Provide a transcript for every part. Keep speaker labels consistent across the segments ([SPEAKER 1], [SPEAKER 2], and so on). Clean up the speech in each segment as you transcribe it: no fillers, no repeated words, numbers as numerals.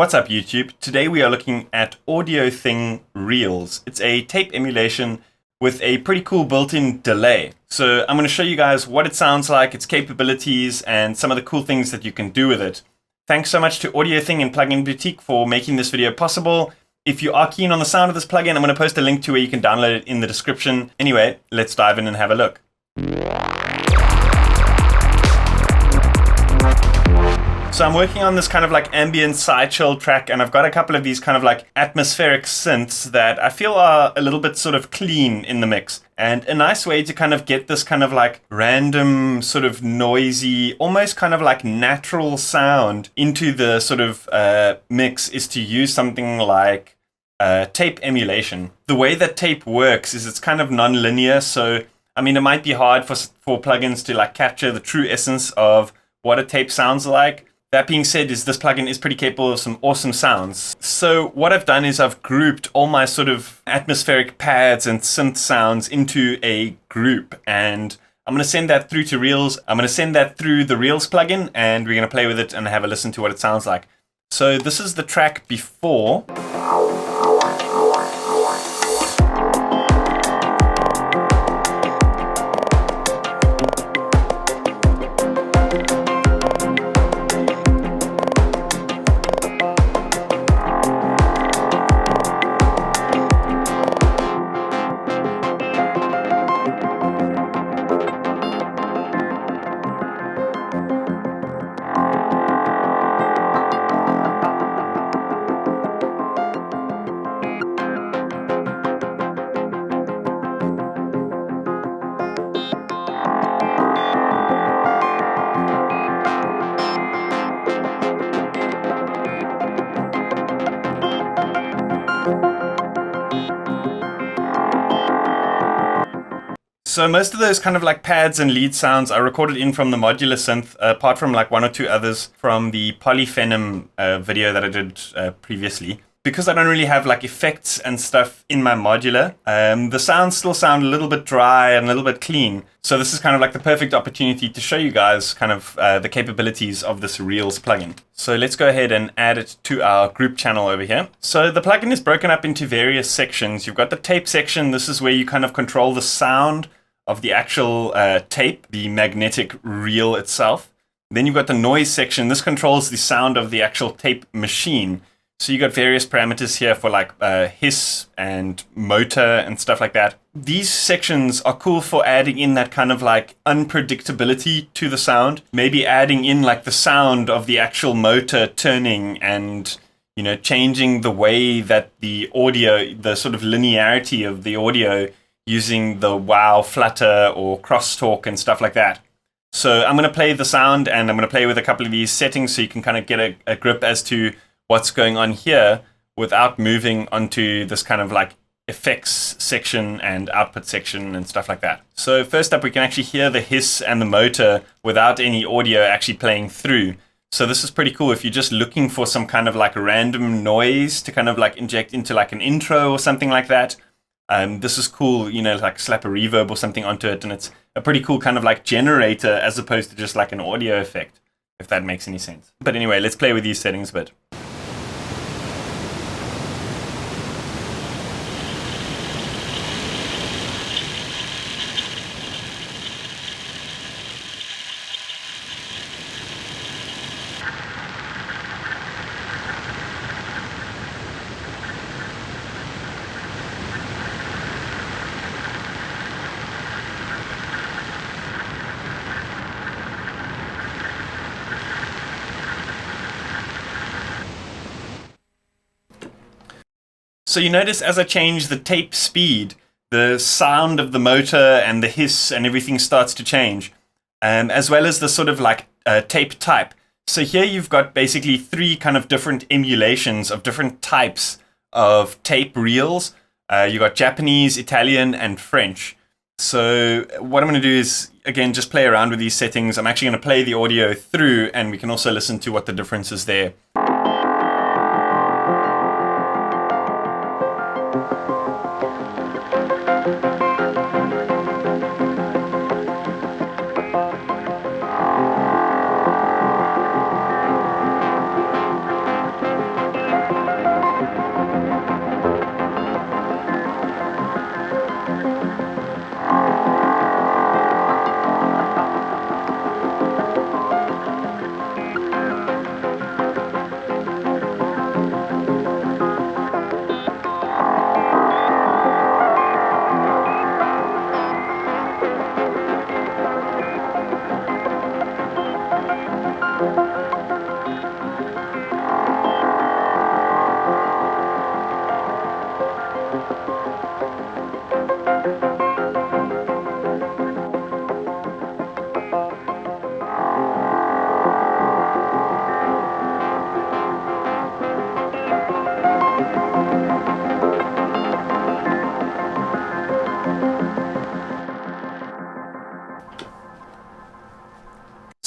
[SPEAKER 1] What's up YouTube? Today we are looking at AudioThing Reels. It's a tape emulation with a pretty cool built-in delay. So I'm going to show you guys what it sounds like, its capabilities, and some of the cool things that you can do with it. Thanks so much to AudioThing and Plugin Boutique for making this video possible. If you are keen on the sound of this plugin, I'm going to post a link to where you can download it in the description. Anyway, let's dive in and have a look. So I'm working on this kind of like ambient side chill track, and I've got a couple of these kind of like atmospheric synths that I feel are a little bit sort of clean in the mix. And a nice way to kind of get this kind of like random sort of noisy, almost kind of like natural sound into the sort of mix is to use something like tape emulation. The way that tape works is it's kind of non-linear. So, I mean, it might be hard for plugins to like capture the true essence of what a tape sounds like. That being said, this plugin is pretty capable of some awesome sounds. So what I've done is I've grouped all my sort of atmospheric pads and synth sounds into a group, and I'm going to send that through to Reels. I'm going to send that through the Reels plugin, and we're going to play with it and have a listen to what it sounds like. So this is the track before. So most of those kind of like pads and lead sounds are recorded in from the modular synth, apart from like one or two others from the Polyphenom video that I did previously. Because I don't really have like effects and stuff in my modular, the sounds still sound a little bit dry and a little bit clean. So this is kind of like the perfect opportunity to show you guys kind of the capabilities of this Reels plugin. So let's go ahead and add it to our group channel over here. So the plugin is broken up into various sections. You've got the tape section. This is where you kind of control the sound of the actual tape, the magnetic reel itself. Then you've got the noise section. This controls the sound of the actual tape machine. So you've got various parameters here for like hiss and motor and stuff like that. These sections are cool for adding in that kind of like unpredictability to the sound. Maybe adding in like the sound of the actual motor turning and, you know, changing the way that the audio, the sort of linearity of the audio using the wow, flutter, or crosstalk and stuff like that. So I'm going to play the sound, and I'm going to play with a couple of these settings so you can kind of get a grip as to what's going on here without moving onto this kind of like effects section and output section and stuff like that. So first up, we can actually hear the hiss and the motor without any audio actually playing through. So this is pretty cool if you're just looking for some kind of like random noise to kind of like inject into like an intro or something like that. This is cool, you know, like slap a reverb or something onto it, and it's a pretty cool kind of like generator as opposed to just like an audio effect, if that makes any sense. But anyway, let's play with these settings a bit. So you notice as I change the tape speed, the sound of the motor and the hiss and everything starts to change, as well as the sort of like tape type. So here you've got basically three kind of different emulations of different types of tape reels. You got Japanese, Italian, and French. So what I'm going to do is, again, just play around with these settings. I'm actually going to play the audio through, and we can also listen to what the difference is there.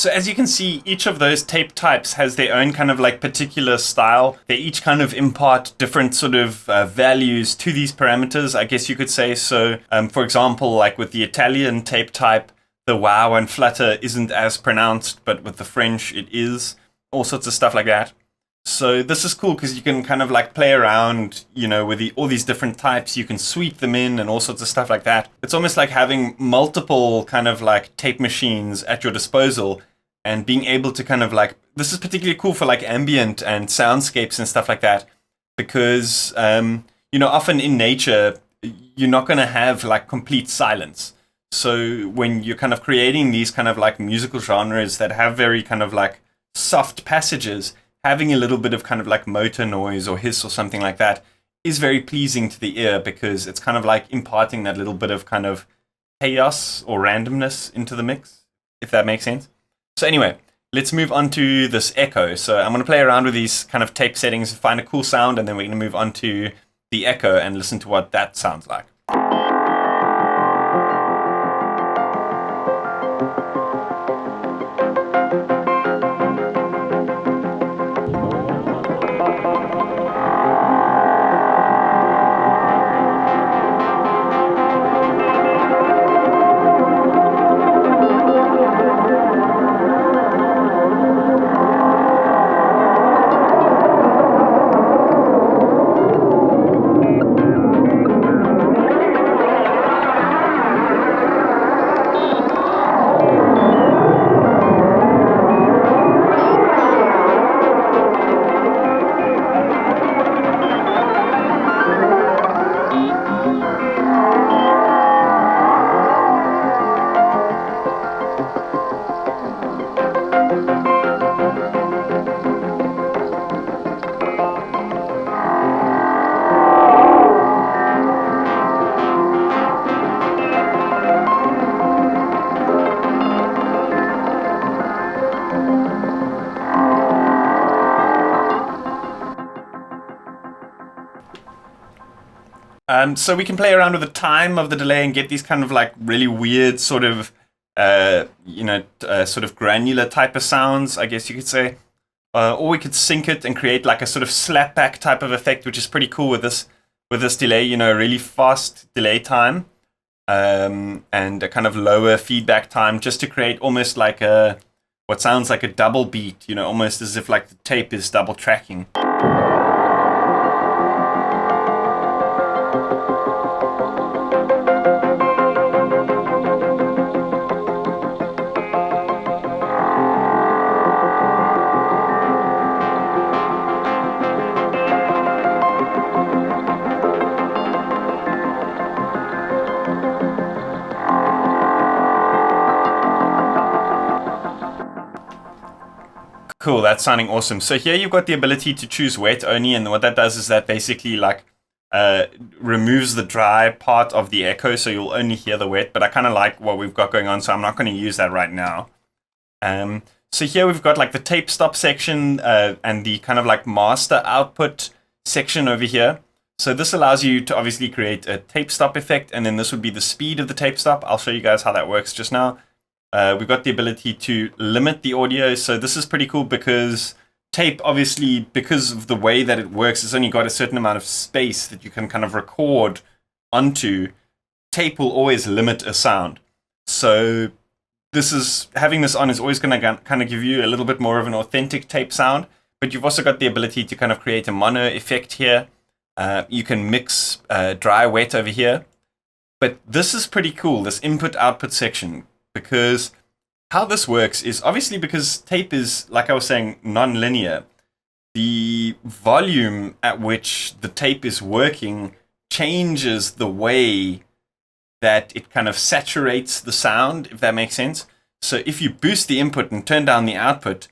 [SPEAKER 1] So as you can see, each of those tape types has their own kind of like particular style. They each kind of impart different sort of values to these parameters, I guess you could say. So for example, like with the Italian tape type, the wow and flutter isn't as pronounced, but with the French it is. All sorts of stuff like that. So this is cool because you can kind of like play around, you know, with all these different types. You can sweep them in and all sorts of stuff like that. It's almost like having multiple kind of like tape machines at your disposal and being able to kind of like, this is particularly cool for like ambient and soundscapes and stuff like that, because, you know, often in nature, you're not going to have like complete silence. So when you're kind of creating these kind of like musical genres that have very kind of like soft passages, having a little bit of kind of like motor noise or hiss or something like that is very pleasing to the ear, because it's kind of like imparting that little bit of kind of chaos or randomness into the mix, if that makes sense. So anyway, let's move on to this echo. So I'm going to play around with these kind of tape settings, find a cool sound, and then we're going to move on to the echo and listen to what that sounds like. So we can play around with the time of the delay and get these kind of like really weird sort of, sort of granular type of sounds, I guess you could say. Or we could sync it and create like a sort of slapback type of effect, which is pretty cool with this delay, you know, really fast delay time, and a kind of lower feedback time, just to create almost like what sounds like a double beat, you know, almost as if like the tape is double tracking. Cool, that's sounding awesome. So here you've got the ability to choose wet only, and what that does is that basically like removes the dry part of the echo, so you'll only hear the wet. But I kind of like what we've got going on, so I'm not going to use that right now. So here we've got like the tape stop section and the kind of like master output section over here. So this allows you to obviously create a tape stop effect, and then this would be the speed of the tape stop. I'll show you guys how that works just now. We've got the ability to limit the audio. So this is pretty cool because tape, obviously, because of the way that it works, it's only got a certain amount of space that you can kind of record onto. Tape will always limit a sound. So having this on is always going to kind of give you a little bit more of an authentic tape sound, but you've also got the ability to kind of create a mono effect here. You can mix dry, wet over here. But this is pretty cool, this input-output section. Because how this works is obviously because tape is, like I was saying, non-linear. The volume at which the tape is working changes the way that it kind of saturates the sound, if that makes sense. So if you boost the input and turn down the output,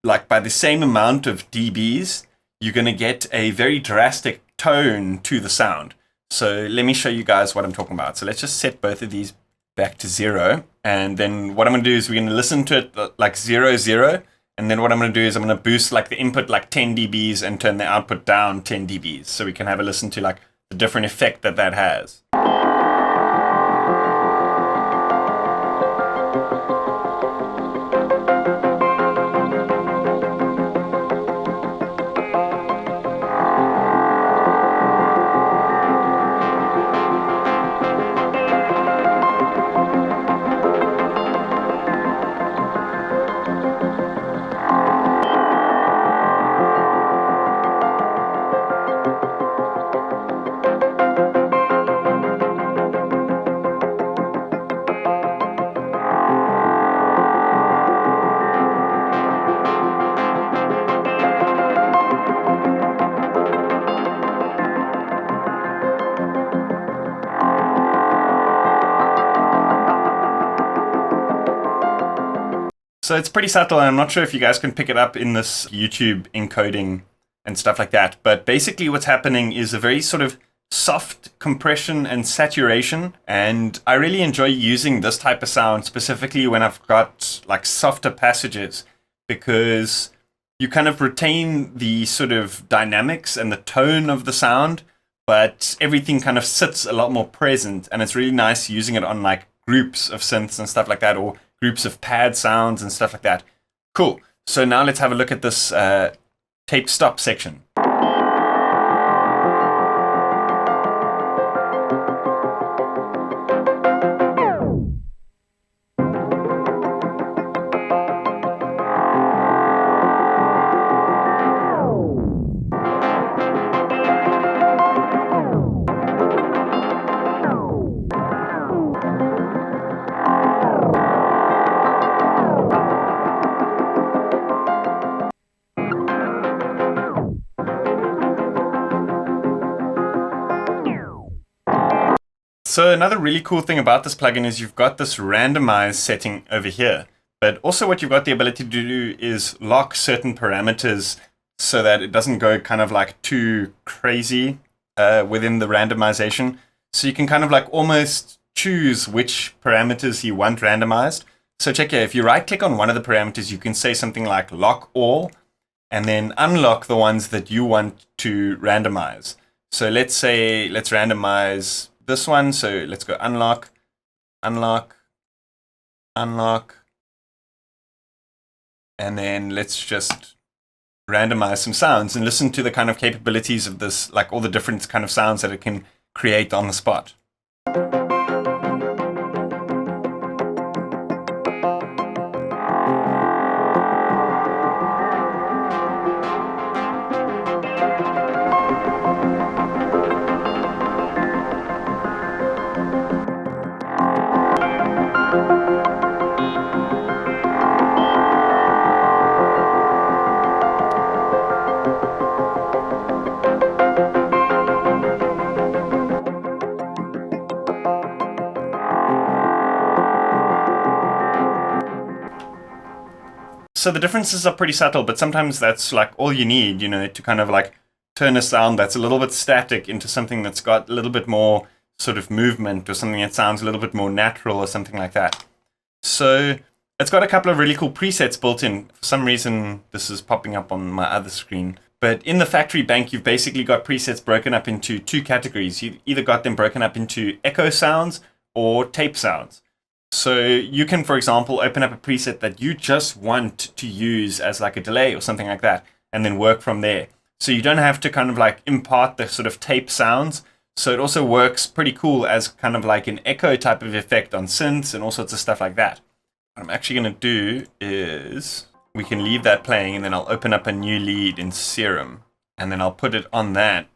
[SPEAKER 1] like by the same amount of dBs, you're going to get a very drastic tone to the sound. So let me show you guys what I'm talking about. So let's just set both of these back to 0, and then what I'm going to do is we're going to listen to it like 0, 0, and then what I'm going to do is I'm going to boost like the input like 10 dBs and turn the output down 10 dBs, so we can have a listen to like the different effect that has. So it's pretty subtle, and I'm not sure if you guys can pick it up in this YouTube encoding and stuff like that. But basically what's happening is a very sort of soft compression and saturation. And I really enjoy using this type of sound specifically when I've got like softer passages, because you kind of retain the sort of dynamics and the tone of the sound, but everything kind of sits a lot more present. And it's really nice using it on like groups of synths and stuff like that, or groups of pad sounds and stuff like that. Cool. So now let's have a look at this tape stop section. So another really cool thing about this plugin is you've got this randomize setting over here, but also what you've got the ability to do is lock certain parameters so that it doesn't go kind of like too crazy within the randomization. So you can kind of like almost choose which parameters you want randomized. So check here, if you right click on one of the parameters, you can say something like lock all, and then unlock the ones that you want to randomize. So let's say, let's randomize this one. So let's go unlock, unlock, unlock, and then let's just randomize some sounds and listen to the kind of capabilities of this, like all the different kind of sounds that it can create on the spot. So the differences are pretty subtle, but sometimes that's like all you need, you know, to kind of like turn a sound that's a little bit static into something that's got a little bit more sort of movement, or something that sounds a little bit more natural, or something like that. So it's got a couple of really cool presets built in. For some reason, this is popping up on my other screen. But in the factory bank, you've basically got presets broken up into two categories. You've either got them broken up into echo sounds or tape sounds. So you can, for example, open up a preset that you just want to use as like a delay or something like that, and then work from there. So you don't have to kind of like impart the sort of tape sounds. So it also works pretty cool as kind of like an echo type of effect on synths and all sorts of stuff like that. What I'm actually going to do is we can leave that playing, and then I'll open up a new lead in Serum, and then I'll put it on that.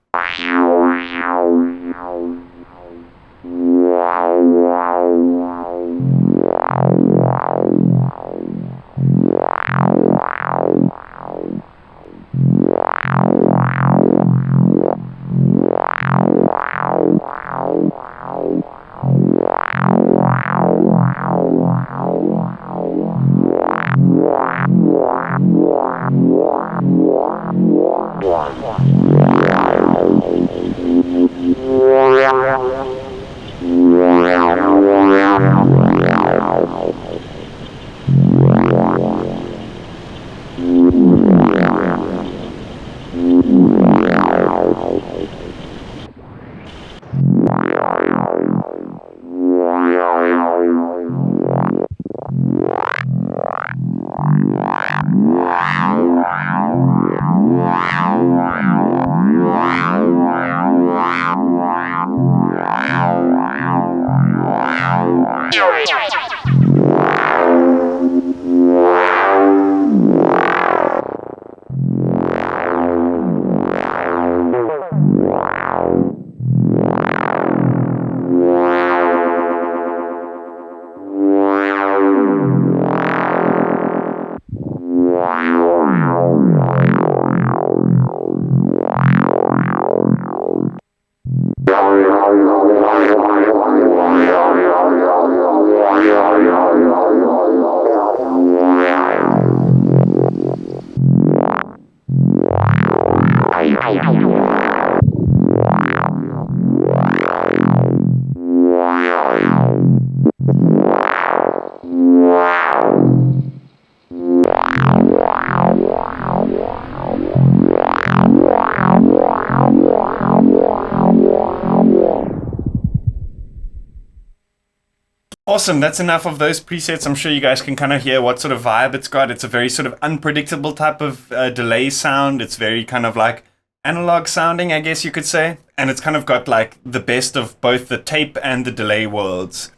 [SPEAKER 1] Awesome, that's enough of those presets. I'm sure you guys can kind of hear what sort of vibe it's got. It's a very sort of unpredictable type of delay sound. It's very kind of like analog sounding, I guess you could say. And it's kind of got like the best of both the tape and the delay worlds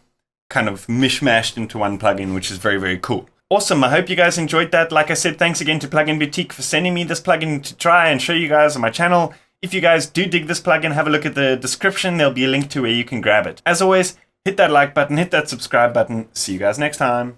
[SPEAKER 1] kind of mishmashed into one plugin, which is very, very cool. Awesome, I hope you guys enjoyed that. Like I said, thanks again to Plugin Boutique for sending me this plugin to try and show you guys on my channel. If you guys do dig this plugin, have a look at the description. There'll be a link to where you can grab it. As always, hit that like button, hit that subscribe button. See you guys next time.